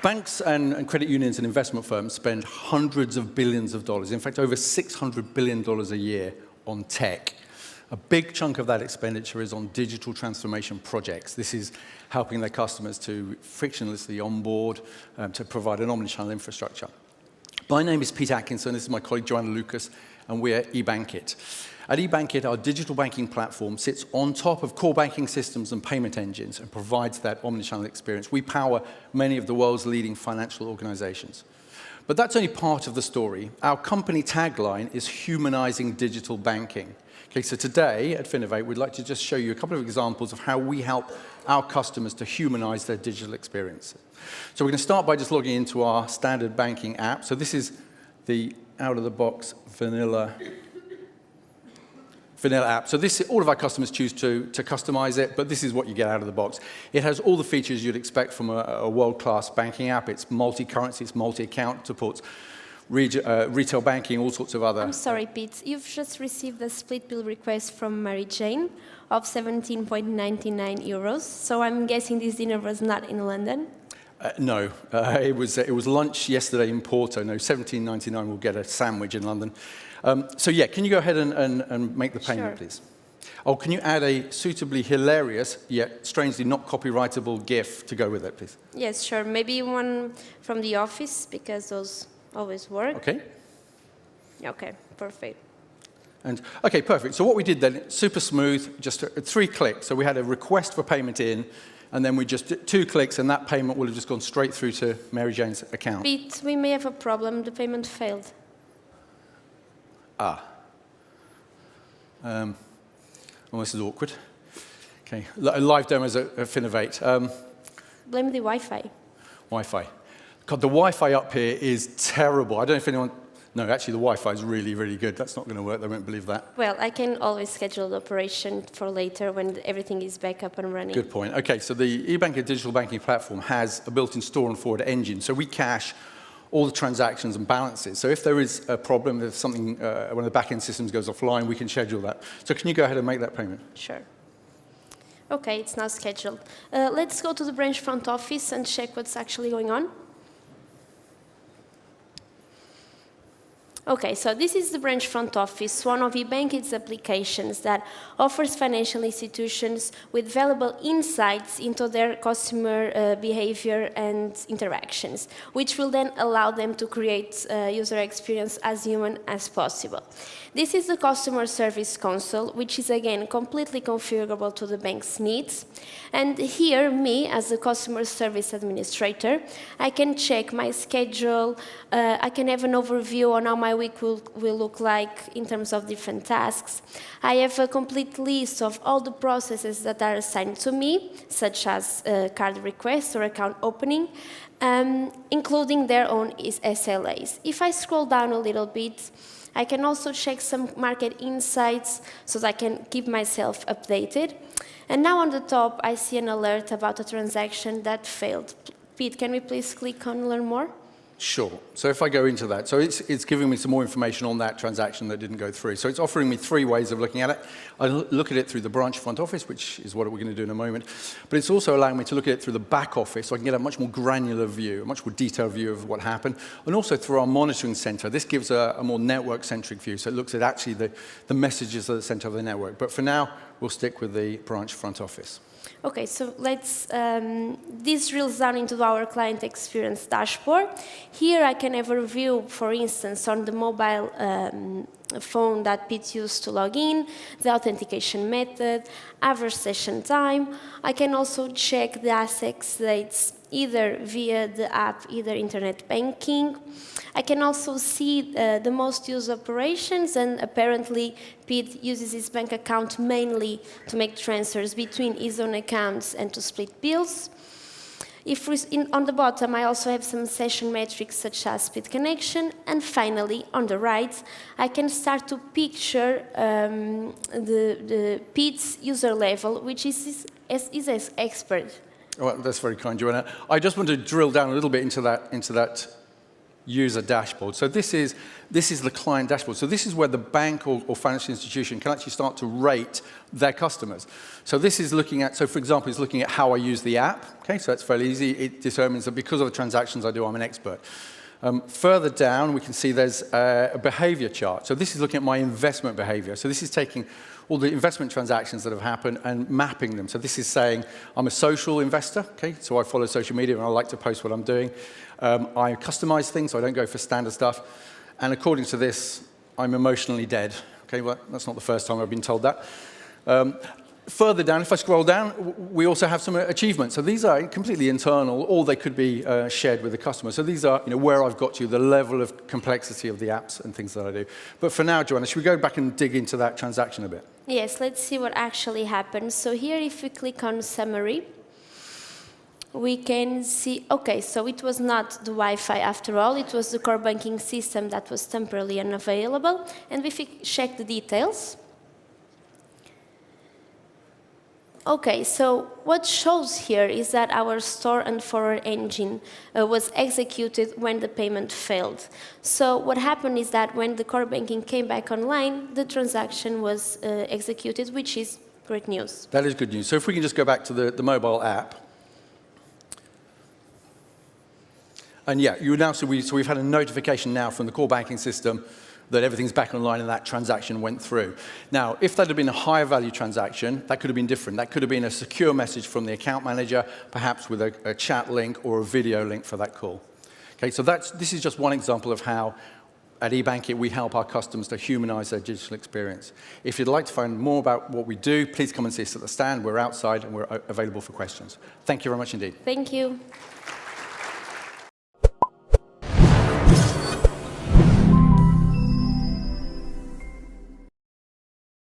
Banks and credit unions and investment firms spend hundreds of billions of dollars, in fact, over $600 billion a year on tech. A big chunk of that expenditure is on digital transformation projects. This is helping their customers to frictionlessly onboard, to provide an omnichannel infrastructure. My name is Pete Atkinson, this is my colleague Joanna Lucas, and we're ebankIT. At ebankIT, our digital banking platform sits on top of core banking systems and payment engines and provides that omnichannel experience. We power many of the world's leading financial organizations. But that's only part of the story. Our company tagline is humanizing digital banking. Okay, so today at Finovate, we'd like to just show you a couple of examples of how we help our customers to humanize their digital experience. So we're going to start by just logging into our standard banking app. So this is the out-of-the-box vanilla app. So this, all of our customers choose to customize it, but this is what you get out of the box. It has all the features you'd expect from a world-class banking app. It's multi-currency, it's multi-account, supports retail banking, all sorts of other... I'm sorry, Pete. You've just received a split bill request from Mary Jane of 17.99 euros. So I'm guessing this dinner was not in London? No. It was lunch yesterday in Porto. No, 17.99 will get a sandwich in London. So yeah, can you go ahead and make the payment, please? Oh, can you add a suitably hilarious, yet strangely not copyrightable GIF to go with it, please? Yes, sure. Maybe one from the office, because those always work. Okay. Okay, perfect. And okay, perfect. So what we did then, super smooth, just 3 clicks. So we had a request for payment in, and then we just did 2 clicks, and that payment would have just gone straight through to Mary Jane's account. Pete, we may have a problem. The payment failed. Ah. Well, this is awkward. Okay, live demos at Finovate. Blame the Wi-Fi. Wi-Fi. God, the Wi-Fi up here is terrible. I don't know if anyone... No, actually, the Wi-Fi is really, really good. That's not going to work. They won't believe that. Well, I can always schedule the operation for later when everything is back up and running. Good point. Okay, so the ebankIT digital banking platform has a built-in store and forward engine. So we cache all the transactions and balances. So if there is a problem, if something, one of the back-end systems goes offline, we can schedule that. So can you go ahead and make that payment? Sure. Okay, it's now scheduled. Let's go to the branch front office and check what's actually going on. Okay, so this is the branch front office, one of ebankIT's applications that offers financial institutions with valuable insights into their customer behavior and interactions, which will then allow them to create user experience as human as possible. This is the customer service console, which is again completely configurable to the bank's needs. And here, me, as a customer service administrator, I can check my schedule, I can have an overview on how my week will look like in terms of different tasks. I have a complete list of all the processes that are assigned to me, such as card request or account opening, including their own SLAs. If I scroll down a little bit, I can also check some market insights so that I can keep myself updated. And now on the top, I see an alert about a transaction that failed. Pete, can we please click on Learn More? Sure. So if I go into that, so it's giving me some more information on that transaction that didn't go through. So it's offering me 3 ways of looking at it. I look at it through the branch front office, which is what we're going to do in a moment. But it's also allowing me to look at it through the back office, so I can get a much more granular view, a much more detailed view of what happened. And also through our monitoring center, this gives a more network-centric view. So it looks at actually the messages at the center of the network. But for now, we'll stick with the branch front office. Okay, so let's, this drills down into our client experience dashboard. Here I can have a review, for instance, on the mobile phone that Pete used to log in, the authentication method, average session time. I can also check the access dates either via the app, either internet banking. I can also see the most used operations, and apparently Pete uses his bank account mainly to make transfers between his own accounts and to split bills. On the bottom, I also have some session metrics such as speed connection, and finally, on the right, I can start to picture the Pete's user level, which is his expert. Well, that's very kind, Joanna. I just want to drill down a little bit into that user dashboard. So this is the client dashboard. So this is where the bank or financial institution can actually start to rate their customers. So this is looking at, so for example, it's looking at how I use the app. Okay, so that's fairly easy. It determines that because of the transactions I do, I'm an expert. Further down, we can see there's a behavior chart. So this is looking at my investment behavior. So this is taking all the investment transactions that have happened and mapping them. So this is saying I'm a social investor, okay? So I follow social media and I like to post what I'm doing. I customize things, so I don't go for standard stuff. And according to this, I'm emotionally dead. Okay, well, that's not the first time I've been told that. Further down, if I scroll down, we also have some achievements. So these are completely internal, or they could be shared with the customer. So these are, where I've got to, the level of complexity of the apps and things that I do. But for now, Joanna, should we go back and dig into that transaction a bit? Yes, let's see what actually happened. So here, if we click on summary, we can see, okay, so it was not the Wi-Fi after all, it was the core banking system that was temporarily unavailable. And if we check the details, okay, so what shows here is that our store and forward engine was executed when the payment failed. So what happened is that when the core banking came back online, the transaction was executed, which is great news. That is good news. So if we can just go back to the mobile app. And yeah, so we've had a notification now from the core banking system that everything's back online and that transaction went through. Now, if that had been a higher value transaction, that could have been different. That could have been a secure message from the account manager, perhaps with a chat link or a video link for that call. Okay, so this is just one example of how at ebankIT we help our customers to humanize their digital experience. If you'd like to find more about what we do, please come and see us at the stand. We're outside and we're available for questions. Thank you very much indeed. Thank you.